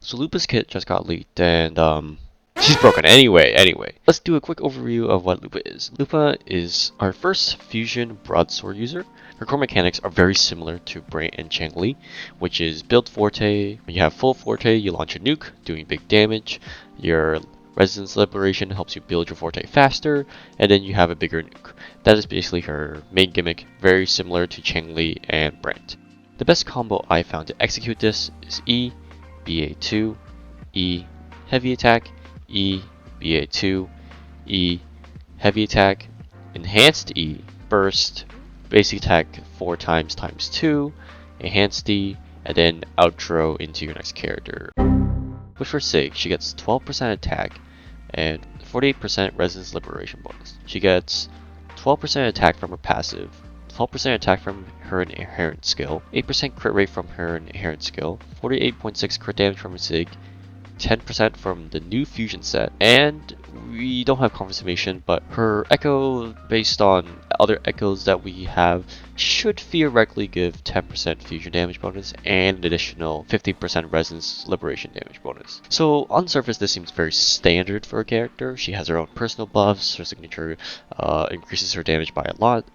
So Lupa's kit just got leaked, and she's broken. Anyway, let's do a quick overview of what Lupa is. Lupa is our first fusion broadsword user. Her core mechanics are very similar to Brant and Changli, which is build forte. When you have full forte, you launch a nuke, doing big damage. Your resistance liberation helps you build your forte faster, and then you have a bigger nuke. That is basically her main gimmick, very similar to Changli and Brant. The best combo I found to execute this is E, BA2, E, heavy attack, E, BA2, E, heavy attack, enhanced E, burst, basic attack 4 times times 2, enhanced E, and then outro into your next character. With her SIG, she gets 12% attack and 48% resistance liberation bonus. She gets 12% attack from her passive, 12% attack from her inherent skill, 8% crit rate from her inherent skill, 48.6 crit damage from her SIG, 10% from the new fusion set, and we don't have confirmation, but her echo, based on other echoes that we have, should theoretically give 10% fusion damage bonus and an additional 15% resistance liberation damage bonus. So on the surface, this seems very standard for a character. She has her own personal buffs, her signature increases her damage by a lot.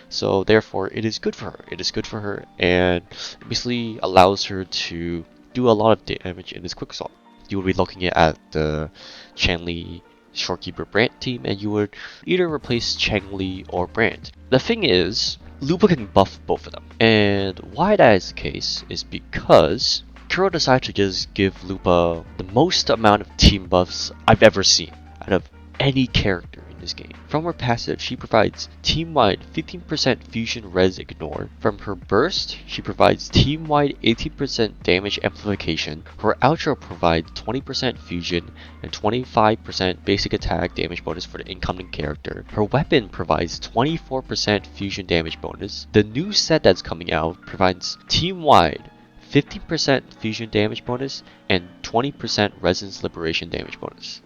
So therefore, it is good for her. It is good for her, and it basically allows her to do a lot of damage in this quick assault. You would be looking at the Changli Shorekeeper Brant team, and you would either replace Changli or Brant. The thing is, Lupa can buff both of them, and why that is the case is because Kuro decided to just give Lupa the most amount of team buffs I've ever seen out of any character in this game. From her passive, she provides team-wide 15% fusion res ignore. From her burst, she provides team-wide 18% damage amplification. Her outro provides 20% fusion and 25% basic attack damage bonus for the incoming character. Her weapon provides 24% fusion damage bonus. The new set that's coming out provides team-wide 15% fusion damage bonus and 20% resistance liberation damage bonus.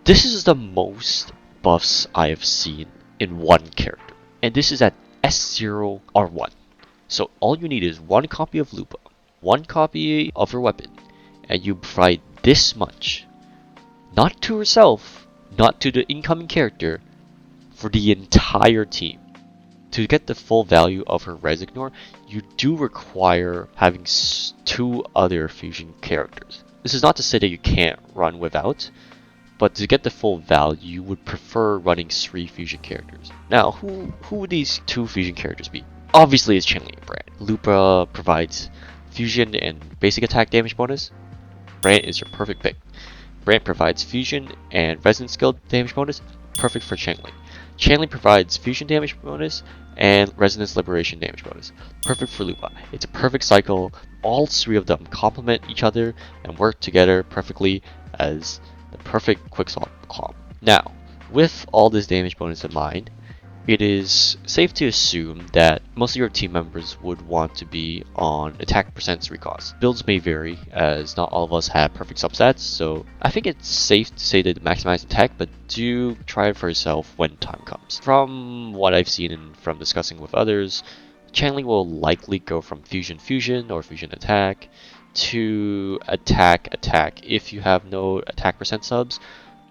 This is the most buffs I have seen in one character, and this is at S0R1. So all you need is one copy of Lupa, one copy of her weapon, and you provide this much, not to herself, not to the incoming character, for the entire team. To get the full value of her res ignore, you do require having 2 other fusion characters. This is not to say that you can't run without, but to get the full value, you would prefer running 3 fusion characters. Now, who would these 2 fusion characters be? Obviously, it's Changli and Brant. Lupa provides fusion and basic attack damage bonus. Brant is your perfect pick. Brant provides fusion and resistance skill damage bonus, perfect for Changli. Changli provides fusion damage bonus and resistance liberation damage bonus, perfect for Lupa. It's a perfect cycle. All 3 of them complement each other and work together perfectly as the perfect quick assault comp. Now, with all this damage bonus in mind, it is safe to assume that most of your team members would want to be on attack percents recost. Builds may vary, as not all of us have perfect substats, so I think it's safe to say that maximize attack, but do try it for yourself when time comes. From what I've seen and from discussing with others, Changli will likely go from fusion or fusion attack to attack if you have no attack percent subs,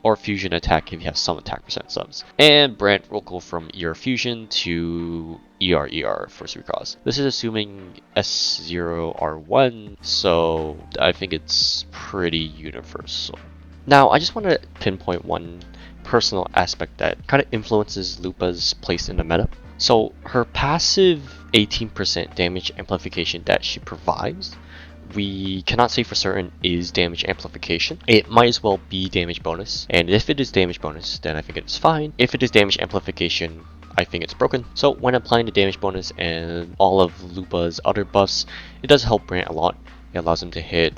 or fusion attack if you have some attack percent subs. And Brant will go from ER fusion to ER first recost. This is assuming S0R1, so I think it's pretty universal. Now I just want to pinpoint one personal aspect that kind of influences Lupa's place in the meta. So her passive 18% damage amplification that she provides, we cannot say for certain is damage amplification. It might as well be damage bonus, and if it is damage bonus, then I think it's fine. If it is damage amplification, I think it's broken. So when applying the damage bonus and all of Lupa's other buffs, it does help Brant a lot. It allows him to hit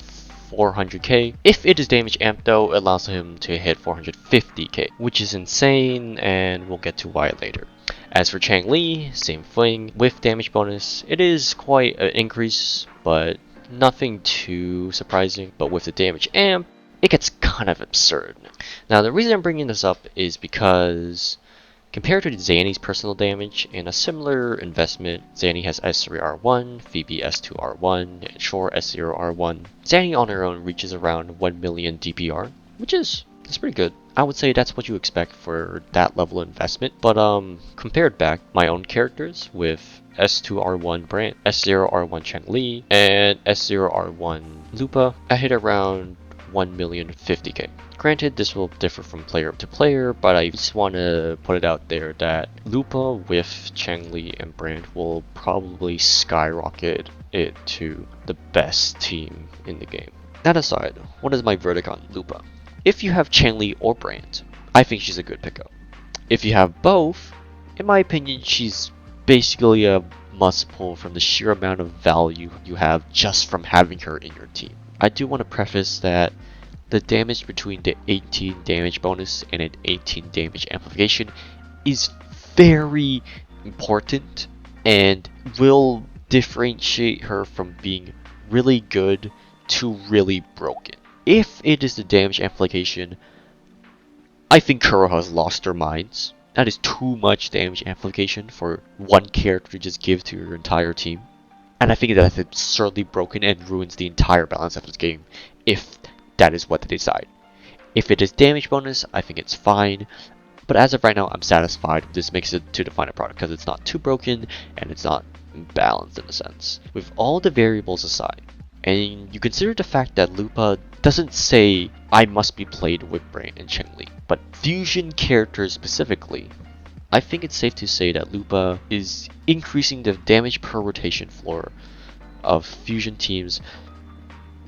400k. If it is damage amp though, it allows him to hit 450k, which is insane, and we'll get to why later. As for Chang-Li, same thing. With damage bonus, it is quite an increase, but nothing too surprising. But with the damage amp, it gets kind of absurd. Now, the reason I'm bringing this up is because compared to Zanny's personal damage, in a similar investment, Zanny has S3R1, Phoebe S2R1, and Shore S0R1. Zanny on her own reaches around 1 million DPR, which is that's pretty good. I would say that's what you expect for that level of investment. But compared back my own characters with S2R1 Brand, S0R1 Chang-Li, and S0R1 Lupa, I hit around 1,050,000. Granted, this will differ from player to player, but I just want to put it out there that Lupa with Chang-Li and Brand will probably skyrocket it to the best team in the game. That aside, what is my verdict on Lupa? If you have Chang-Li or Brand, I think she's a good pickup. If you have both, in my opinion, she's basically a must pull from the sheer amount of value you have just from having her in your team. I do want to preface that the damage between the 18 damage bonus and an 18 damage amplification is very important and will differentiate her from being really good to really broken. If it is the damage amplification, I think Kuro has lost her minds. That is too much damage amplification for one character to just give to your entire team. And I think that's absurdly broken and ruins the entire balance of this game if that is what they decide. If it is damage bonus, I think it's fine. But as of right now, I'm satisfied. This makes it to the final product because it's not too broken and it's not balanced in a sense. With all the variables aside, and you consider the fact that Lupa doesn't say I must be played with Brain and Cheng-Li, but fusion characters specifically, I think it's safe to say that Lupa is increasing the damage per rotation floor of fusion teams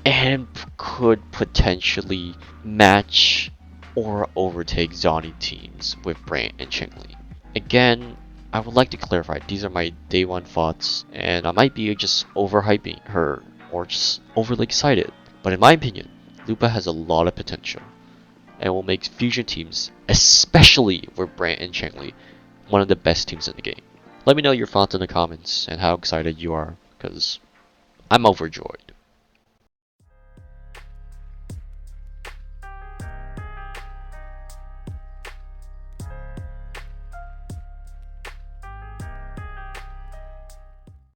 and could potentially match or overtake Zoni teams with Brain and Cheng-Li. Again, I would like to clarify, these are my day one thoughts, and I might be just overhyping her or just overly excited. But in my opinion, Lupa has a lot of potential and will make fusion teams, especially with Brant and Cheng-Li, one of the best teams in the game. Let me know your thoughts in the comments and how excited you are, because I'm overjoyed.